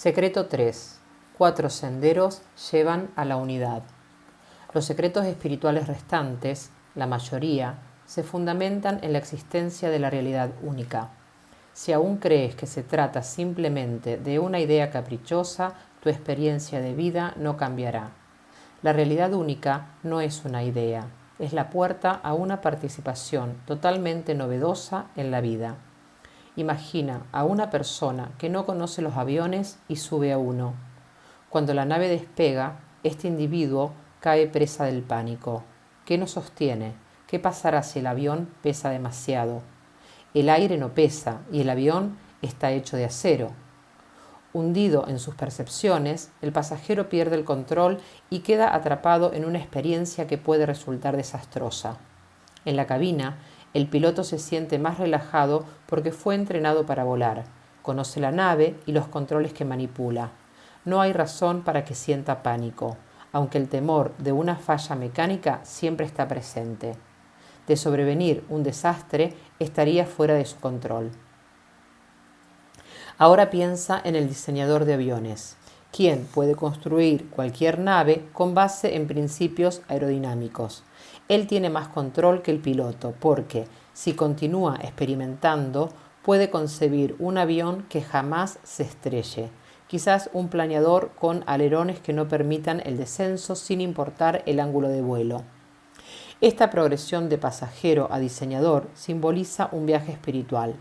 Secreto 3. 4 senderos llevan a la unidad. Los secretos espirituales restantes, la mayoría, se fundamentan en la existencia de la realidad única. Si aún crees que se trata simplemente de una idea caprichosa, tu experiencia de vida no cambiará. La realidad única no es una idea, es la puerta a una participación totalmente novedosa en la vida. Imagina a una persona que no conoce los aviones y sube a uno. Cuando la nave despega, este individuo cae presa del pánico. ¿Qué nos sostiene? ¿Qué pasará si el avión pesa demasiado? El aire no pesa y el avión está hecho de acero. Hundido en sus percepciones, el pasajero pierde el control y queda atrapado en una experiencia que puede resultar desastrosa. En la cabina, el piloto se siente más relajado porque fue entrenado para volar, conoce la nave y los controles que manipula. No hay razón para que sienta pánico, aunque el temor de una falla mecánica siempre está presente. De sobrevenir un desastre, estaría fuera de su control. Ahora piensa en el diseñador de aviones, quien puede construir cualquier nave con base en principios aerodinámicos. Él tiene más control que el piloto porque, si continúa experimentando, puede concebir un avión que jamás se estrelle, quizás un planeador con alerones que no permitan el descenso sin importar el ángulo de vuelo. Esta progresión de pasajero a diseñador simboliza un viaje espiritual.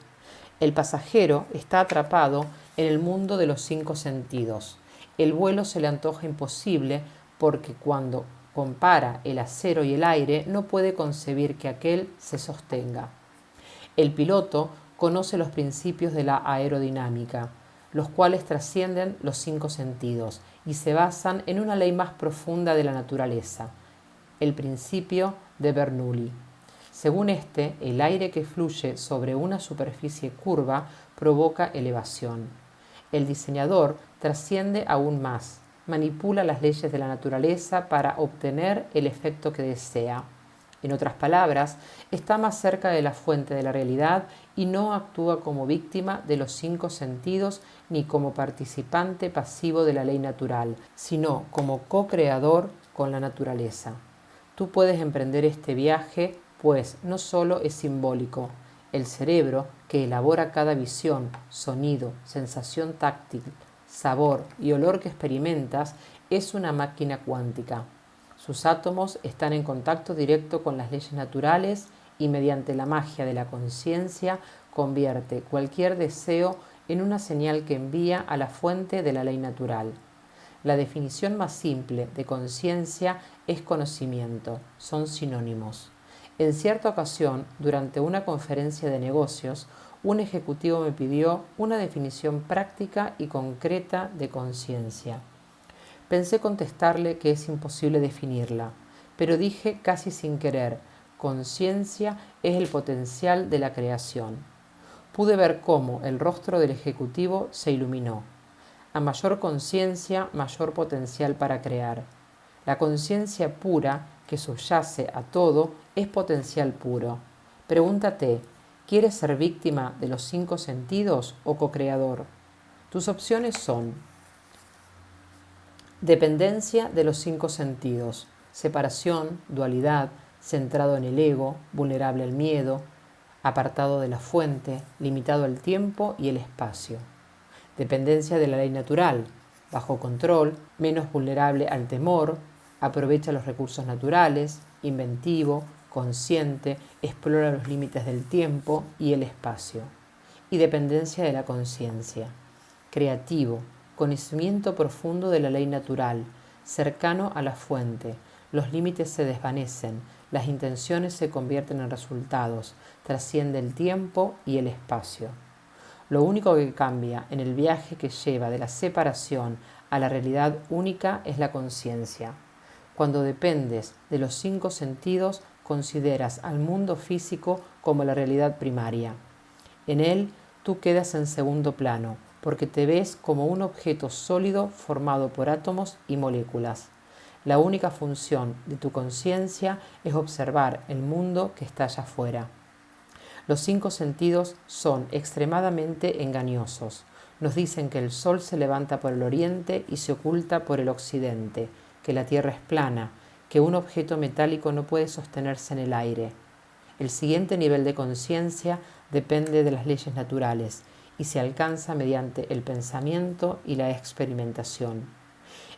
El pasajero está atrapado en el mundo de los 5 sentidos. El vuelo se le antoja imposible porque cuando compara el acero y el aire no puede concebir que aquel se sostenga. El piloto conoce los principios de la aerodinámica, los cuales trascienden los 5 sentidos y se basan en una ley más profunda de la naturaleza, el principio de Bernoulli. Según este, el aire que fluye sobre una superficie curva provoca elevación. El diseñador trasciende aún más, manipula las leyes de la naturaleza para obtener el efecto que desea. En otras palabras, está más cerca de la fuente de la realidad y no actúa como víctima de los 5 sentidos ni como participante pasivo de la ley natural, sino como co-creador con la naturaleza. Tú puedes emprender este viaje, pues no solo es simbólico. El cerebro, que elabora cada visión, sonido, sensación táctil, sabor y olor que experimentas, es una máquina cuántica. Sus átomos están en contacto directo con las leyes naturales y mediante la magia de la conciencia convierte cualquier deseo en una señal que envía a la fuente de la ley natural. La definición más simple de conciencia es conocimiento, son sinónimos. En cierta ocasión, durante una conferencia de negocios, un ejecutivo me pidió una definición práctica y concreta de conciencia. Pensé contestarle que es imposible definirla, pero dije casi sin querer, conciencia es el potencial de la creación. Pude ver cómo el rostro del ejecutivo se iluminó. A mayor conciencia, mayor potencial para crear. La conciencia pura, que subyace a todo, es potencial puro. Pregúntate, ¿quieres ser víctima de los 5 sentidos o co-creador? Tus opciones son: dependencia de los 5 sentidos, separación, dualidad, centrado en el ego, vulnerable al miedo, apartado de la fuente, limitado al tiempo y el espacio. Dependencia de la ley natural, bajo control, menos vulnerable al temor, aprovecha los recursos naturales, inventivo, consciente, explora los límites del tiempo y el espacio. Y dependencia de la conciencia, creativo, conocimiento profundo de la ley natural, cercano a la fuente, los límites se desvanecen, las intenciones se convierten en resultados, trasciende el tiempo y el espacio. Lo único que cambia en el viaje que lleva de la separación a la realidad única es la conciencia. Cuando dependes de los 5 sentidos, consideras al mundo físico como la realidad primaria. En él, tú quedas en segundo plano, porque te ves como un objeto sólido formado por átomos y moléculas. La única función de tu conciencia es observar el mundo que está allá afuera. Los 5 sentidos son extremadamente engañosos. Nos dicen que el sol se levanta por el oriente y se oculta por el occidente, que la tierra es plana, que un objeto metálico no puede sostenerse en el aire. El siguiente nivel de conciencia depende de las leyes naturales y se alcanza mediante el pensamiento y la experimentación.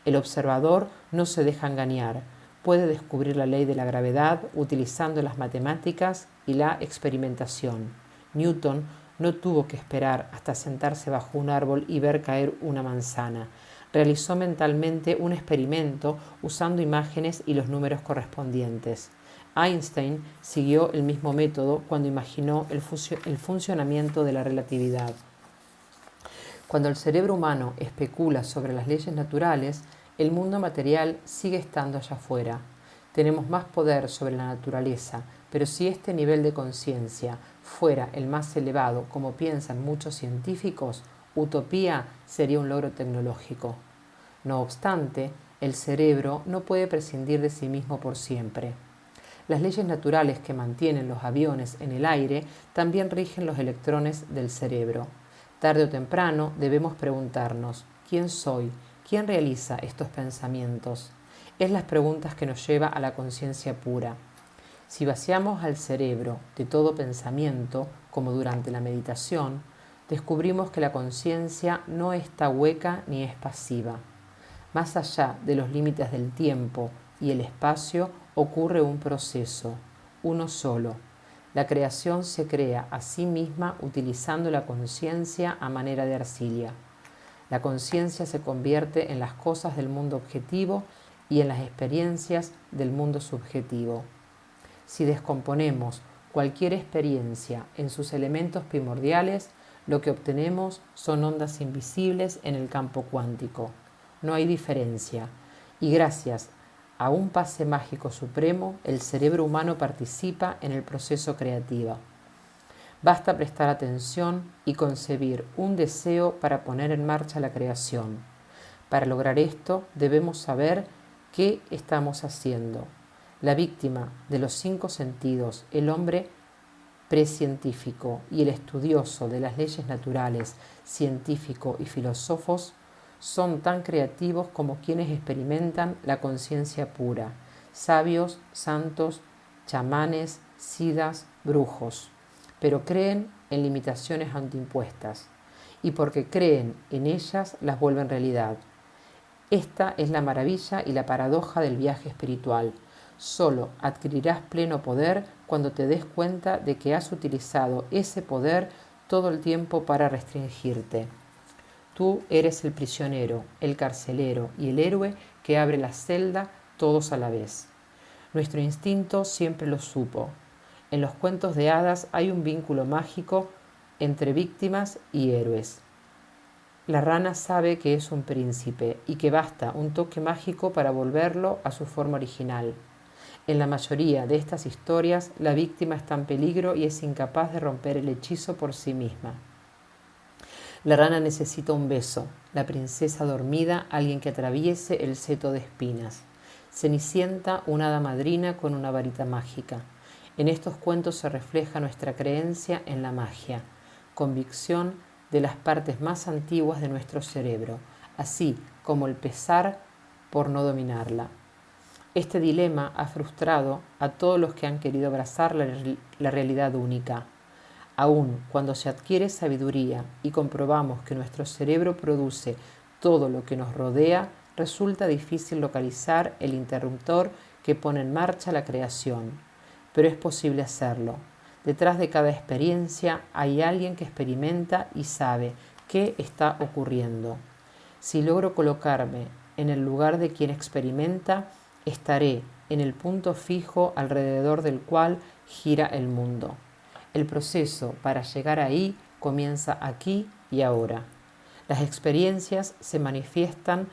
El observador no se deja engañar, puede descubrir la ley de la gravedad utilizando las matemáticas y la experimentación. Newton no tuvo que esperar hasta sentarse bajo un árbol y ver caer una manzana. Realizó mentalmente un experimento usando imágenes y los números correspondientes. Einstein siguió el mismo método cuando imaginó el funcionamiento de la relatividad. Cuando el cerebro humano especula sobre las leyes naturales, el mundo material sigue estando allá afuera. Tenemos más poder sobre la naturaleza, pero si este nivel de conciencia fuera el más elevado, como piensan muchos científicos, utopía sería un logro tecnológico. No obstante, el cerebro no puede prescindir de sí mismo por siempre. Las leyes naturales que mantienen los aviones en el aire también rigen los electrones del cerebro. Tarde o temprano debemos preguntarnos, ¿quién soy? ¿Quién realiza estos pensamientos? Es las preguntas que nos lleva a la conciencia pura. Si vaciamos al cerebro de todo pensamiento, como durante la meditación, descubrimos que la conciencia no está hueca ni es pasiva. Más allá de los límites del tiempo y el espacio ocurre un proceso, uno solo. La creación se crea a sí misma utilizando la conciencia a manera de arcilla. La conciencia se convierte en las cosas del mundo objetivo y en las experiencias del mundo subjetivo. Si descomponemos cualquier experiencia en sus elementos primordiales, lo que obtenemos son ondas invisibles en el campo cuántico. No hay diferencia, y gracias a un pase mágico supremo, el cerebro humano participa en el proceso creativo. Basta prestar atención y concebir un deseo para poner en marcha la creación. Para lograr esto, debemos saber qué estamos haciendo. La víctima de los 5 sentidos, el hombre precientífico y el estudioso de las leyes naturales, científico y filósofos, son tan creativos como quienes experimentan la conciencia pura, sabios, santos, chamanes, siddhas, brujos, pero creen en limitaciones autoimpuestas y porque creen en ellas las vuelven realidad. Esta es la maravilla y la paradoja del viaje espiritual. Solo adquirirás pleno poder cuando te des cuenta de que has utilizado ese poder todo el tiempo para restringirte. Tú eres el prisionero, el carcelero y el héroe que abre la celda todos a la vez. Nuestro instinto siempre lo supo. En los cuentos de hadas hay un vínculo mágico entre víctimas y héroes. La rana sabe que es un príncipe y que basta un toque mágico para volverlo a su forma original. En la mayoría de estas historias, la víctima está en peligro y es incapaz de romper el hechizo por sí misma. La rana necesita un beso, la princesa dormida, alguien que atraviese el seto de espinas. Cenicienta, una hada madrina con una varita mágica. En estos cuentos se refleja nuestra creencia en la magia, convicción de las partes más antiguas de nuestro cerebro, así como el pesar por no dominarla. Este dilema ha frustrado a todos los que han querido abrazar la realidad única. Aun cuando se adquiere sabiduría y comprobamos que nuestro cerebro produce todo lo que nos rodea, resulta difícil localizar el interruptor que pone en marcha la creación. Pero es posible hacerlo. Detrás de cada experiencia hay alguien que experimenta y sabe qué está ocurriendo. Si logro colocarme en el lugar de quien experimenta, estaré en el punto fijo alrededor del cual gira el mundo. El proceso para llegar ahí comienza aquí y ahora. Las experiencias se manifiestan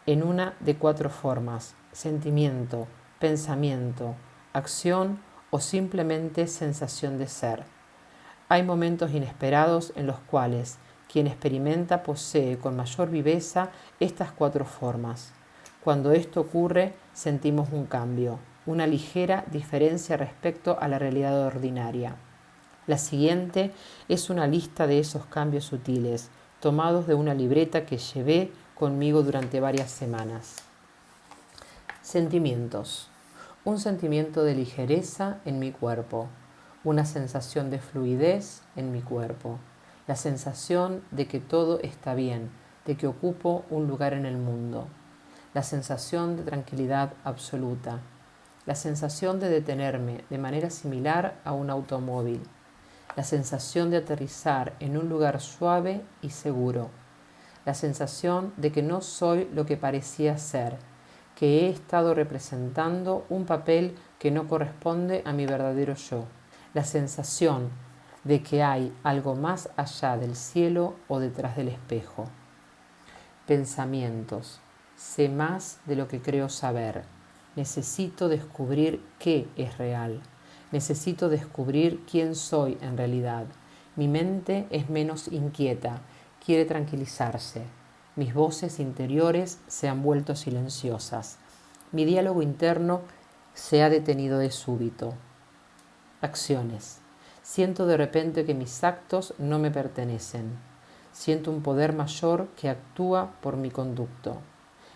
en una de 4 formas: sentimiento, pensamiento, acción o simplemente sensación de ser. Hay momentos inesperados en los cuales quien experimenta posee con mayor viveza estas 4 formas. Cuando esto ocurre, sentimos un cambio, una ligera diferencia respecto a la realidad ordinaria. La siguiente es una lista de esos cambios sutiles, tomados de una libreta que llevé conmigo durante varias semanas. Sentimientos. Un sentimiento de ligereza en mi cuerpo, una sensación de fluidez en mi cuerpo, la sensación de que todo está bien, de que ocupo un lugar en el mundo, la sensación de tranquilidad absoluta, la sensación de detenerme de manera similar a un automóvil, la sensación de aterrizar en un lugar suave y seguro, la sensación de que no soy lo que parecía ser, que he estado representando un papel que no corresponde a mi verdadero yo, la sensación de que hay algo más allá del cielo o detrás del espejo. Pensamientos. Sé más de lo que creo saber. Necesito descubrir qué es real. Necesito descubrir quién soy en realidad. Mi mente es menos inquieta, quiere tranquilizarse. Mis voces interiores se han vuelto silenciosas. Mi diálogo interno se ha detenido de súbito. Acciones. Siento de repente que mis actos no me pertenecen. Siento un poder mayor que actúa por mi conducto.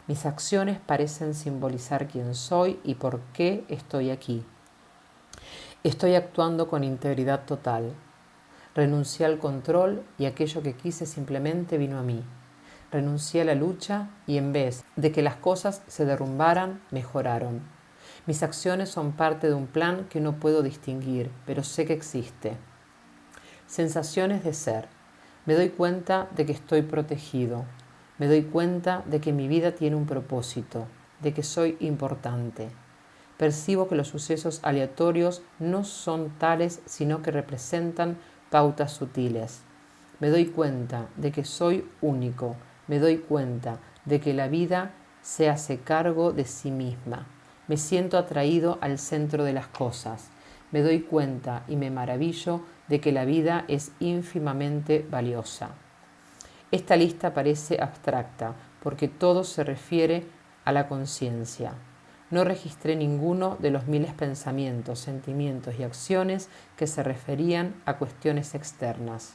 Mis acciones parecen simbolizar quién soy y por qué estoy aquí. Estoy actuando con integridad total. Renuncié al control y aquello que quise simplemente vino a mí. Renuncié a la lucha y en vez de que las cosas se derrumbaran, mejoraron. Mis acciones son parte de un plan que no puedo distinguir, pero sé que existe. Sensaciones de ser. Me doy cuenta de que estoy protegido. Me doy cuenta de que mi vida tiene un propósito, de que soy importante. Percibo que los sucesos aleatorios no son tales, sino que representan pautas sutiles. Me doy cuenta de que soy único. Me doy cuenta de que la vida se hace cargo de sí misma. Me siento atraído al centro de las cosas. Me doy cuenta y me maravillo de que la vida es ínfimamente valiosa. Esta lista parece abstracta porque todo se refiere a la conciencia. No registré ninguno de los miles pensamientos, sentimientos y acciones que se referían a cuestiones externas.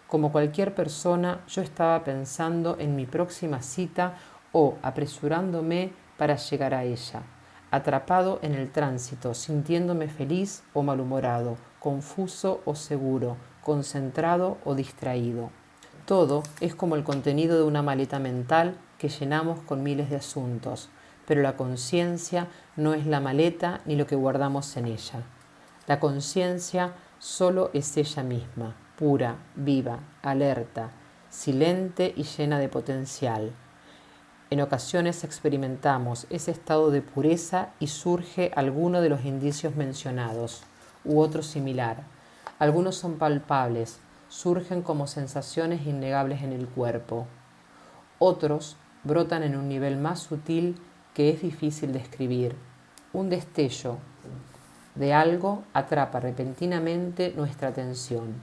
Como cualquier persona, yo estaba pensando en mi próxima cita o apresurándome para llegar a ella, atrapado en el tránsito, sintiéndome feliz o malhumorado, confuso o seguro, concentrado o distraído. Todo es como el contenido de una maleta mental que llenamos con miles de asuntos, pero la conciencia no es la maleta ni lo que guardamos en ella. La conciencia solo es ella misma, pura, viva, alerta, silente y llena de potencial. En ocasiones experimentamos ese estado de pureza y surge alguno de los indicios mencionados, u otro similar. Algunos son palpables, surgen como sensaciones innegables en el cuerpo. Otros brotan en un nivel más sutil que es difícil describir. Un destello de algo atrapa repentinamente nuestra atención.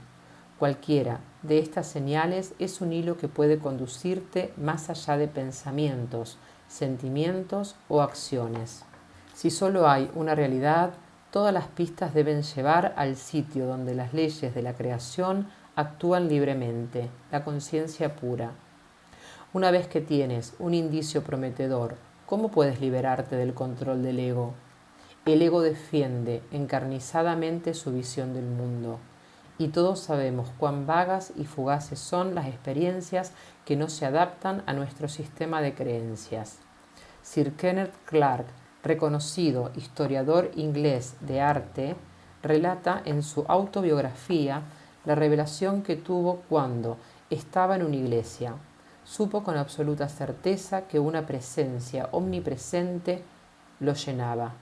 Cualquiera de estas señales es un hilo que puede conducirte más allá de pensamientos, sentimientos o acciones. Si solo hay una realidad, todas las pistas deben llevar al sitio donde las leyes de la creación actúan libremente, la conciencia pura. Una vez que tienes un indicio prometedor, ¿cómo puedes liberarte del control del ego? El ego defiende encarnizadamente su visión del mundo. Y todos sabemos cuán vagas y fugaces son las experiencias que no se adaptan a nuestro sistema de creencias. Sir Kenneth Clark, reconocido historiador inglés de arte, relata en su autobiografía la revelación que tuvo cuando estaba en una iglesia. Supo con absoluta certeza que una presencia omnipresente lo llenaba.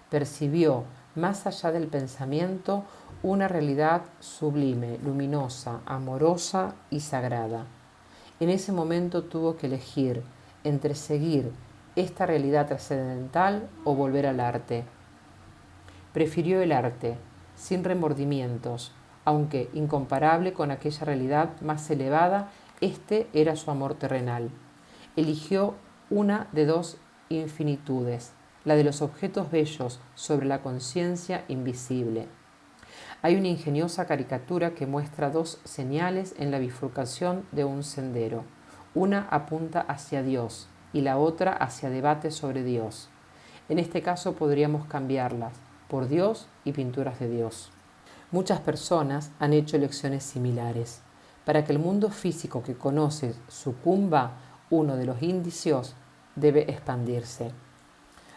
Percibió, más allá del pensamiento, una realidad sublime, luminosa, amorosa y sagrada. En ese momento tuvo que elegir entre seguir esta realidad trascendental o volver al arte. Prefirió el arte, sin remordimientos, aunque incomparable con aquella realidad más elevada, este era su amor terrenal. Eligió una de dos infinitudes, la de los objetos bellos sobre la conciencia invisible. Hay una ingeniosa caricatura que muestra dos señales en la bifurcación de un sendero. Una apunta hacia Dios y la otra hacia debate sobre Dios. En este caso podríamos cambiarlas por Dios y pinturas de Dios. Muchas personas han hecho elecciones similares. Para que el mundo físico que conoces sucumba, uno de los indicios debe expandirse.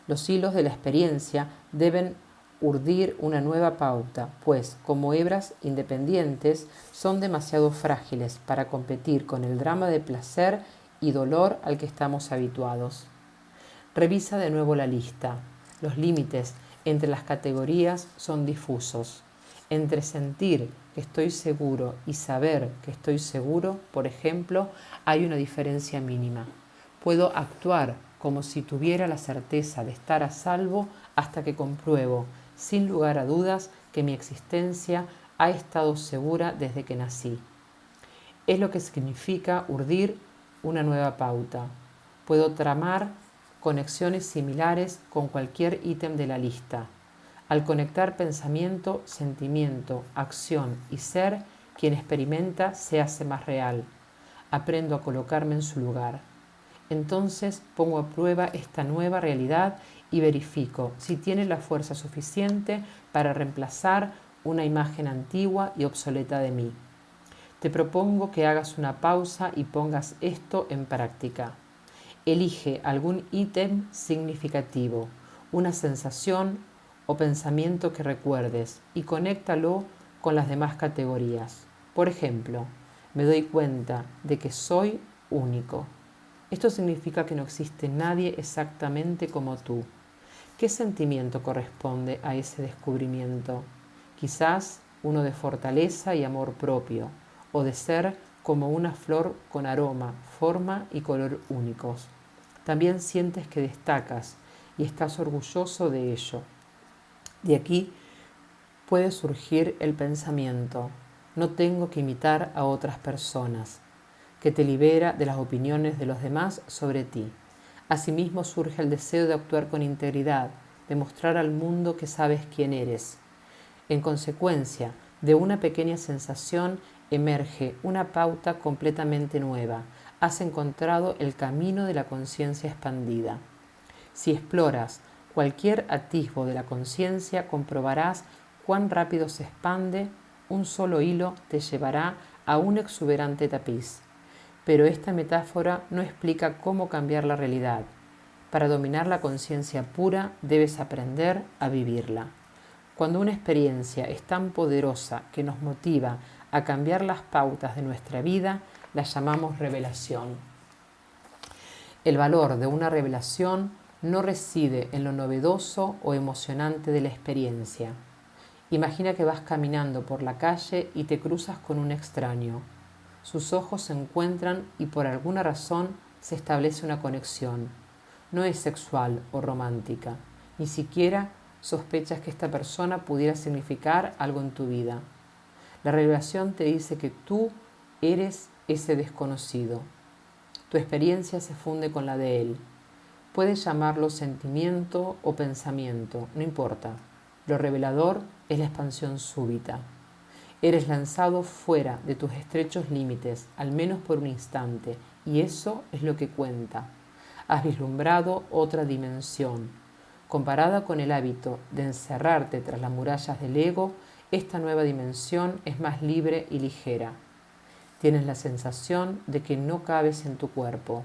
Los hilos de la experiencia deben urdir una nueva pauta, pues, como hebras independientes, son demasiado frágiles para competir con el drama de placer y dolor al que estamos habituados. Revisa de nuevo la lista. Los límites entre las categorías son difusos. Entre sentir que estoy seguro y saber que estoy seguro, por ejemplo, hay una diferencia mínima. Puedo actuar como si tuviera la certeza de estar a salvo hasta que compruebo, sin lugar a dudas, que mi existencia ha estado segura desde que nací. Es lo que significa urdir una nueva pauta. Puedo tramar conexiones similares con cualquier ítem de la lista. Al conectar pensamiento, sentimiento, acción y ser, quien experimenta se hace más real. Aprendo a colocarme en su lugar. Entonces pongo a prueba esta nueva realidad y verifico si tiene la fuerza suficiente para reemplazar una imagen antigua y obsoleta de mí. Te propongo que hagas una pausa y pongas esto en práctica. Elige algún ítem significativo, una sensación o pensamiento que recuerdes y conéctalo con las demás categorías. Por ejemplo, me doy cuenta de que soy único. Esto significa que no existe nadie exactamente como tú. ¿Qué sentimiento corresponde a ese descubrimiento? Quizás uno de fortaleza y amor propio, o de ser como una flor con aroma, forma y color únicos. También sientes que destacas y estás orgulloso de ello. De aquí puede surgir el pensamiento: no tengo que imitar a otras personas, que te libera de las opiniones de los demás sobre ti. Asimismo surge el deseo de actuar con integridad, de mostrar al mundo que sabes quién eres. En consecuencia, de una pequeña sensación emerge una pauta completamente nueva. Has encontrado el camino de la conciencia expandida. Si exploras cualquier atisbo de la conciencia, comprobarás cuán rápido se expande. Un solo hilo te llevará a un exuberante tapiz. Pero esta metáfora no explica cómo cambiar la realidad. Para dominar la conciencia pura, debes aprender a vivirla. Cuando una experiencia es tan poderosa que nos motiva a cambiar las pautas de nuestra vida, la llamamos revelación. El valor de una revelación no reside en lo novedoso o emocionante de la experiencia. Imagina que vas caminando por la calle y te cruzas con un extraño. Sus ojos se encuentran y por alguna razón se establece una conexión. No es sexual o romántica, ni siquiera sospechas que esta persona pudiera significar algo en tu vida. La revelación te dice que tú eres ese desconocido. Tu experiencia se funde con la de él. Puedes llamarlo sentimiento o pensamiento, no importa. Lo revelador es la expansión súbita. Eres lanzado fuera de tus estrechos límites, al menos por un instante, y eso es lo que cuenta. Has vislumbrado otra dimensión. Comparada con el hábito de encerrarte tras las murallas del ego, esta nueva dimensión es más libre y ligera. Tienes la sensación de que no cabes en tu cuerpo.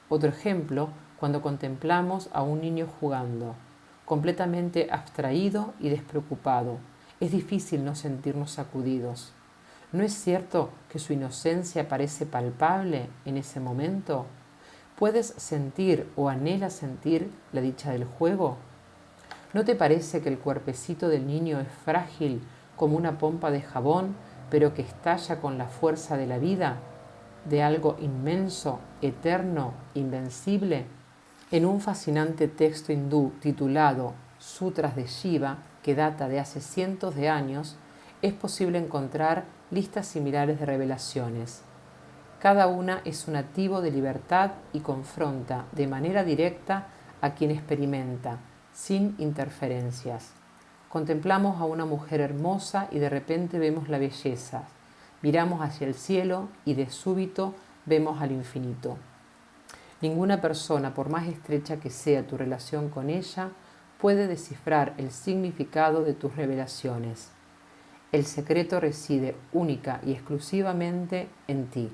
Otro ejemplo, cuando contemplamos a un niño jugando, completamente abstraído y despreocupado, es difícil no sentirnos sacudidos. ¿No es cierto que su inocencia parece palpable en ese momento? ¿Puedes sentir o anhelas sentir la dicha del juego? ¿No te parece que el cuerpecito del niño es frágil como una pompa de jabón, pero que estalla con la fuerza de la vida, de algo inmenso, eterno, invencible? En un fascinante texto hindú titulado Sutras de Shiva, que data de hace cientos de años, es posible encontrar listas similares de revelaciones. Cada una es un activo de libertad y confronta de manera directa a quien experimenta, sin interferencias. Contemplamos a una mujer hermosa y de repente vemos la belleza. Miramos hacia el cielo y de súbito vemos al infinito. Ninguna persona, por más estrecha que sea tu relación con ella, puede descifrar el significado de tus revelaciones. El secreto reside única y exclusivamente en ti.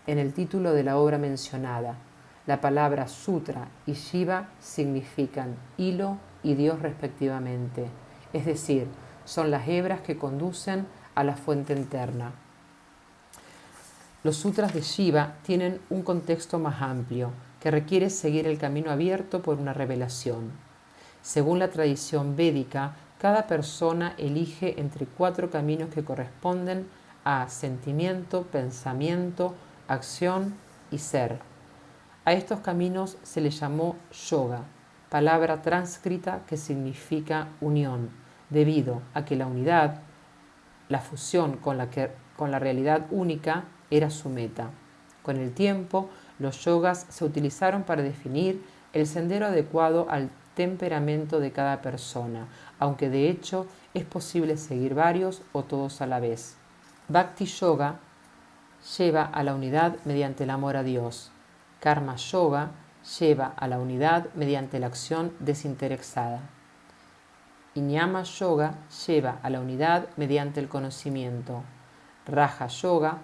En el título de la obra mencionada, la palabra sutra y Shiva significan hilo y Dios respectivamente, es decir, son las hebras que conducen a la fuente interna. Los sutras de Shiva tienen un contexto más amplio, que requiere seguir el camino abierto por una revelación. Según la tradición védica, cada persona elige entre 4 caminos que corresponden a sentimiento, pensamiento, acción y ser. A estos caminos se les llamó yoga, palabra transcrita que significa unión, debido a que la unidad, la fusión con la realidad única, era su meta. Con el tiempo, los yogas se utilizaron para definir el sendero adecuado al temperamento de cada persona, aunque de hecho es posible seguir varios o todos a la vez. Bhakti Yoga lleva a la unidad mediante el amor a Dios. Karma Yoga lleva a la unidad mediante la acción desinteresada. Jnana Yoga lleva a la unidad mediante el conocimiento. Raja Yoga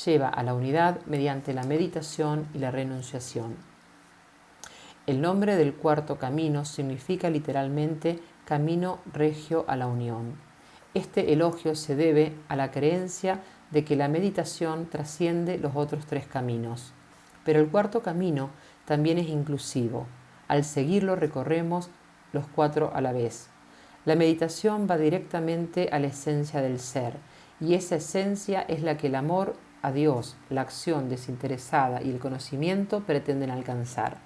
lleva a la unidad mediante la meditación y la renunciación. El nombre del 4º camino significa literalmente camino regio a la unión. Este elogio se debe a la creencia de que la meditación trasciende los otros 3 caminos. Pero el 4º camino también es inclusivo. Al seguirlo recorremos los 4 a la vez. La meditación va directamente a la esencia del ser, y esa esencia es la que el amor a Dios, la acción desinteresada y el conocimiento pretenden alcanzar.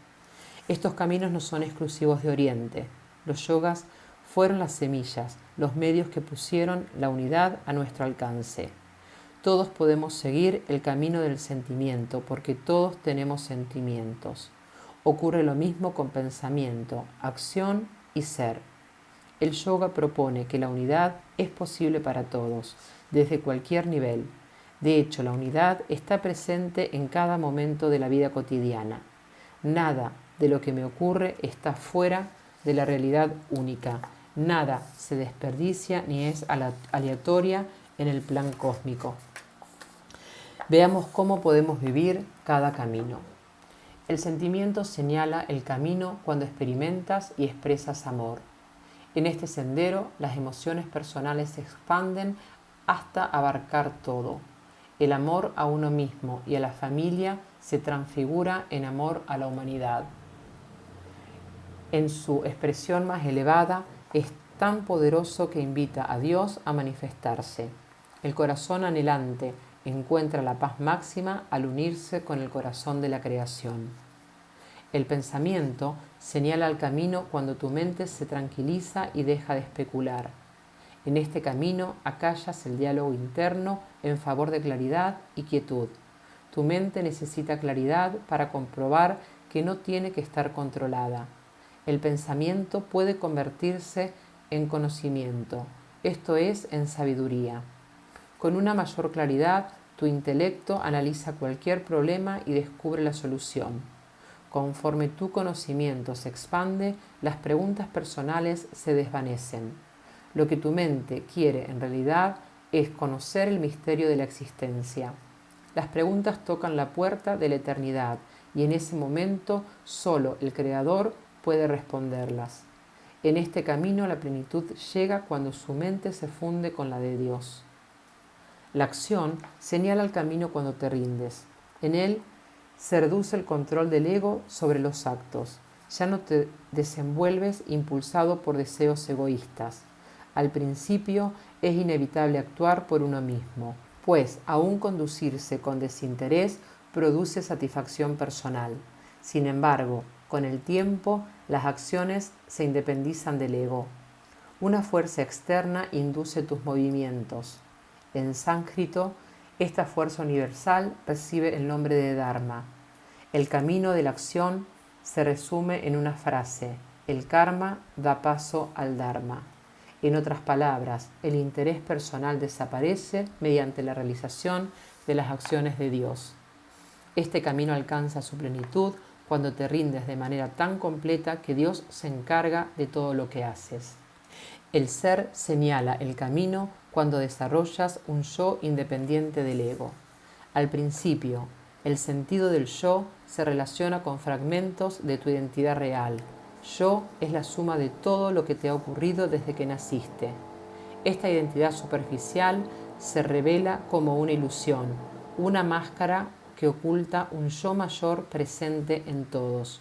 Estos caminos no son exclusivos de Oriente. Los yogas fueron las semillas, los medios que pusieron la unidad a nuestro alcance. Todos podemos seguir el camino del sentimiento porque todos tenemos sentimientos. Ocurre lo mismo con pensamiento, acción y ser. El yoga propone que la unidad es posible para todos, desde cualquier nivel. De hecho, la unidad está presente en cada momento de la vida cotidiana. Nada de lo que me ocurre está fuera de la realidad única. Nada se desperdicia ni es aleatoria en el plan cósmico. Veamos cómo podemos vivir cada camino. El sentimiento señala el camino cuando experimentas y expresas amor. En este sendero, las emociones personales se expanden hasta abarcar todo. El amor a uno mismo y a la familia se transfigura en amor a la humanidad. En su expresión más elevada, es tan poderoso que invita a Dios a manifestarse. El corazón anhelante encuentra la paz máxima al unirse con el corazón de la creación. El pensamiento señala el camino cuando tu mente se tranquiliza y deja de especular. En este camino acallas el diálogo interno en favor de claridad y quietud. Tu mente necesita claridad para comprobar que no tiene que estar controlada. El pensamiento puede convertirse en conocimiento, esto es, en sabiduría. Con una mayor claridad, tu intelecto analiza cualquier problema y descubre la solución. Conforme tu conocimiento se expande, las preguntas personales se desvanecen. Lo que tu mente quiere en realidad es conocer el misterio de la existencia. Las preguntas tocan la puerta de la eternidad y en ese momento solo el Creador puede responderlas. En este camino la plenitud llega cuando su mente se funde con la de Dios. La acción señala el camino cuando te rindes. En él se reduce el control del ego sobre los actos. Ya no te desenvuelves impulsado por deseos egoístas. Al principio es inevitable actuar por uno mismo, pues aún conducirse con desinterés produce satisfacción personal. Sin embargo, con el tiempo, las acciones se independizan del ego. Una fuerza externa induce tus movimientos. En sánscrito, esta fuerza universal recibe el nombre de Dharma. El camino de la acción se resume en una frase: el karma da paso al Dharma. En otras palabras, el interés personal desaparece mediante la realización de las acciones de Dios. Este camino alcanza su plenitud cuando te rindes de manera tan completa que Dios se encarga de todo lo que haces. El ser señala el camino cuando desarrollas un yo independiente del ego. Al principio, el sentido del yo se relaciona con fragmentos de tu identidad real. Yo es la suma de todo lo que te ha ocurrido desde que naciste. Esta identidad superficial se revela como una ilusión, una máscara que oculta un yo mayor presente en todos.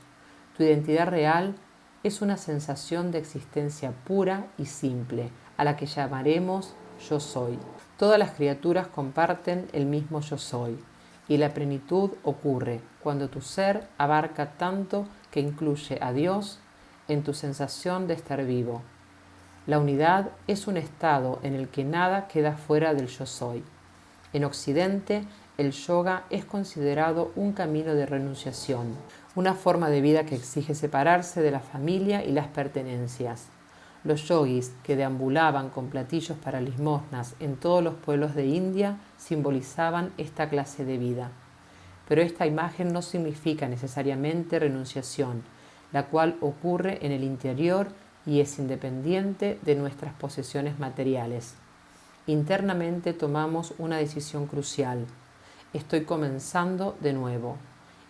Tu identidad real es una sensación de existencia pura y simple, a la que llamaremos yo soy. Todas las criaturas comparten el mismo yo soy, y la plenitud ocurre cuando tu ser abarca tanto que incluye a Dios en tu sensación de estar vivo. La unidad es un estado en el que nada queda fuera del yo soy. En Occidente, el yoga es considerado un camino de renunciación, una forma de vida que exige separarse de la familia y las pertenencias. Los yogis que deambulaban con platillos para limosnas en todos los pueblos de India simbolizaban esta clase de vida. Pero esta imagen no significa necesariamente renunciación, la cual ocurre en el interior y es independiente de nuestras posesiones materiales. Internamente tomamos una decisión crucial. Estoy comenzando de nuevo.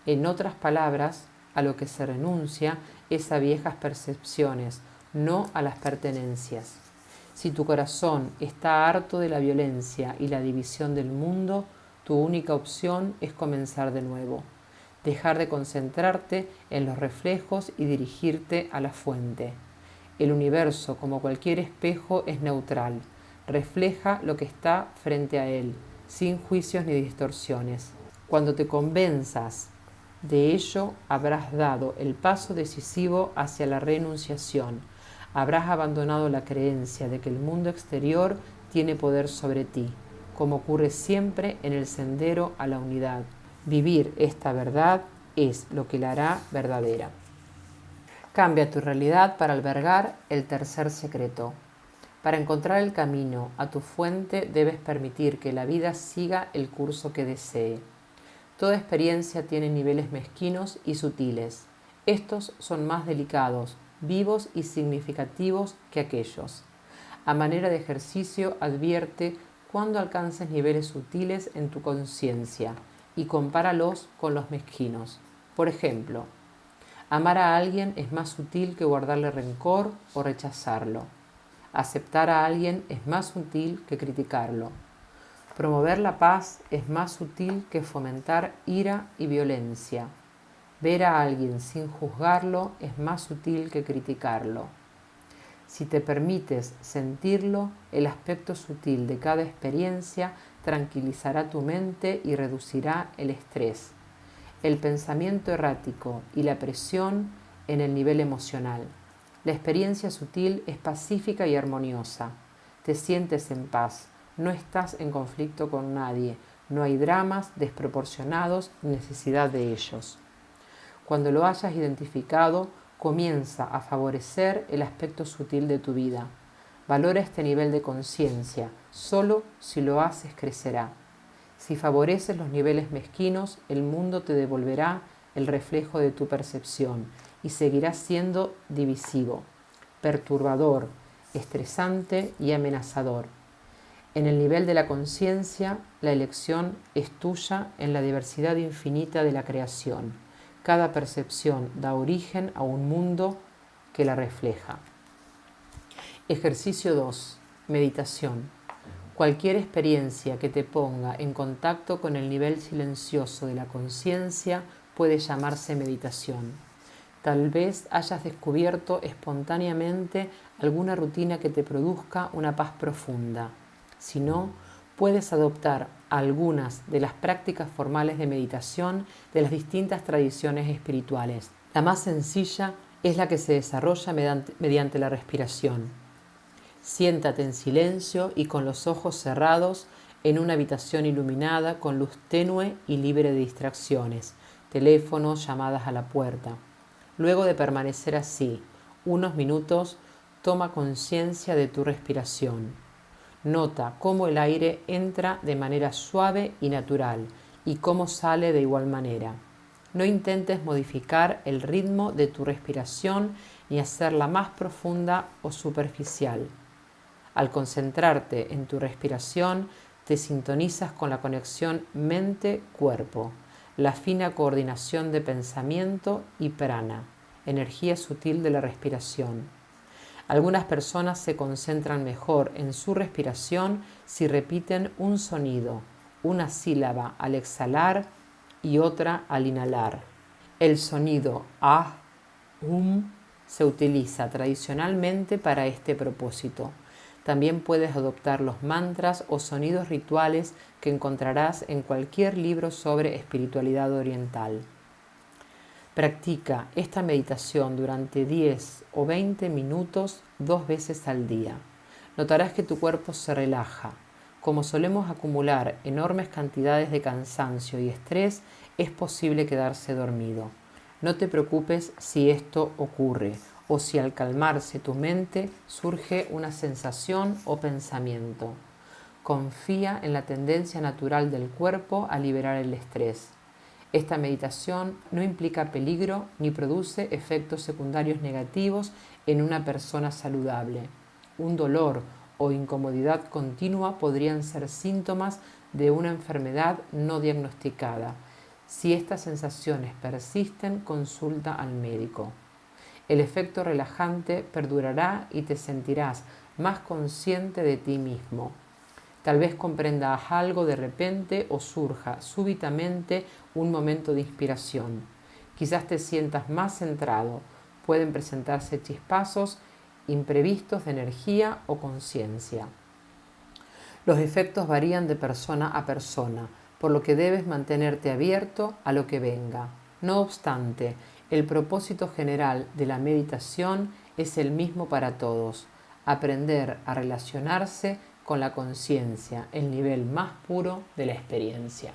En otras palabras, a lo que se renuncia es a viejas percepciones, no a las pertenencias. Si tu corazón está harto de la violencia y la división del mundo, tu única opción es comenzar de nuevo. Dejar de concentrarte en los reflejos y dirigirte a la fuente. El universo, como cualquier espejo, es neutral. Refleja lo que está frente a él, sin juicios ni distorsiones. Cuando te convenzas de ello, habrás dado el paso decisivo hacia la renunciación. Habrás abandonado la creencia de que el mundo exterior tiene poder sobre ti, como ocurre siempre en el sendero a la unidad. Vivir esta verdad es lo que la hará verdadera. Cambia tu realidad para albergar el tercer secreto. Para encontrar el camino a tu fuente debes permitir que la vida siga el curso que desee. Toda experiencia tiene niveles mezquinos y sutiles. Estos son más delicados, vivos y significativos que aquellos. A manera de ejercicio, advierte cuando alcances niveles sutiles en tu conciencia y compáralos con los mezquinos. Por ejemplo, amar a alguien es más sutil que guardarle rencor o rechazarlo. Aceptar a alguien es más sutil que criticarlo. Promover la paz es más sutil que fomentar ira y violencia. Ver a alguien sin juzgarlo es más sutil que criticarlo. Si te permites sentirlo, el aspecto sutil de cada experiencia tranquilizará tu mente y reducirá el estrés, el pensamiento errático y la presión en el nivel emocional. La experiencia sutil es pacífica y armoniosa. Te sientes en paz, no estás en conflicto con nadie, no hay dramas desproporcionados ni necesidad de ellos. Cuando lo hayas identificado, comienza a favorecer el aspecto sutil de tu vida. Valora este nivel de conciencia, solo si lo haces crecerá. Si favoreces los niveles mezquinos, el mundo te devolverá el reflejo de tu percepción y seguirás siendo divisivo, perturbador, estresante y amenazador. En el nivel de la conciencia, la elección es tuya en la diversidad infinita de la creación. Cada percepción da origen a un mundo que la refleja. Ejercicio 2. Meditación. Cualquier experiencia que te ponga en contacto con el nivel silencioso de la conciencia puede llamarse meditación. Tal vez hayas descubierto espontáneamente alguna rutina que te produzca una paz profunda. Si no, puedes adoptar algunas de las prácticas formales de meditación de las distintas tradiciones espirituales. La más sencilla es la que se desarrolla mediante la respiración. Siéntate en silencio y con los ojos cerrados en una habitación iluminada con luz tenue y libre de distracciones, teléfonos, llamadas a la puerta. Luego de permanecer así unos minutos, Toma conciencia de tu respiración. Nota cómo el aire entra de manera suave y natural y cómo sale de igual manera. No intentes modificar el ritmo de tu respiración ni hacerla más profunda o superficial. Al concentrarte en tu respiración, te sintonizas con la conexión mente-cuerpo, la fina coordinación de pensamiento y prana, energía sutil de la respiración. Algunas personas se concentran mejor en su respiración si repiten un sonido, una sílaba al exhalar y otra al inhalar. El sonido ah, se utiliza tradicionalmente para este propósito. También puedes adoptar los mantras o sonidos rituales que encontrarás en cualquier libro sobre espiritualidad oriental. Practica esta meditación durante 10 o 20 minutos 2 veces al día. Notarás que tu cuerpo se relaja. Como solemos acumular enormes cantidades de cansancio y estrés, es posible quedarse dormido. No te preocupes si esto ocurre o si al calmarse tu mente surge una sensación o pensamiento. Confía en la tendencia natural del cuerpo a liberar el estrés. Esta meditación no implica peligro ni produce efectos secundarios negativos en una persona saludable. Un dolor o incomodidad continua podrían ser síntomas de una enfermedad no diagnosticada. Si estas sensaciones persisten, consulta al médico. El efecto relajante perdurará y te sentirás más consciente de ti mismo. Tal vez comprendas algo de repente o surja súbitamente un momento de inspiración. Quizás te sientas más centrado. Pueden presentarse chispazos imprevistos de energía o conciencia. Los efectos varían de persona a persona, por lo que debes mantenerte abierto a lo que venga. No obstante, el propósito general de la meditación es el mismo para todos: aprender a relacionarse con la conciencia, el nivel más puro de la experiencia.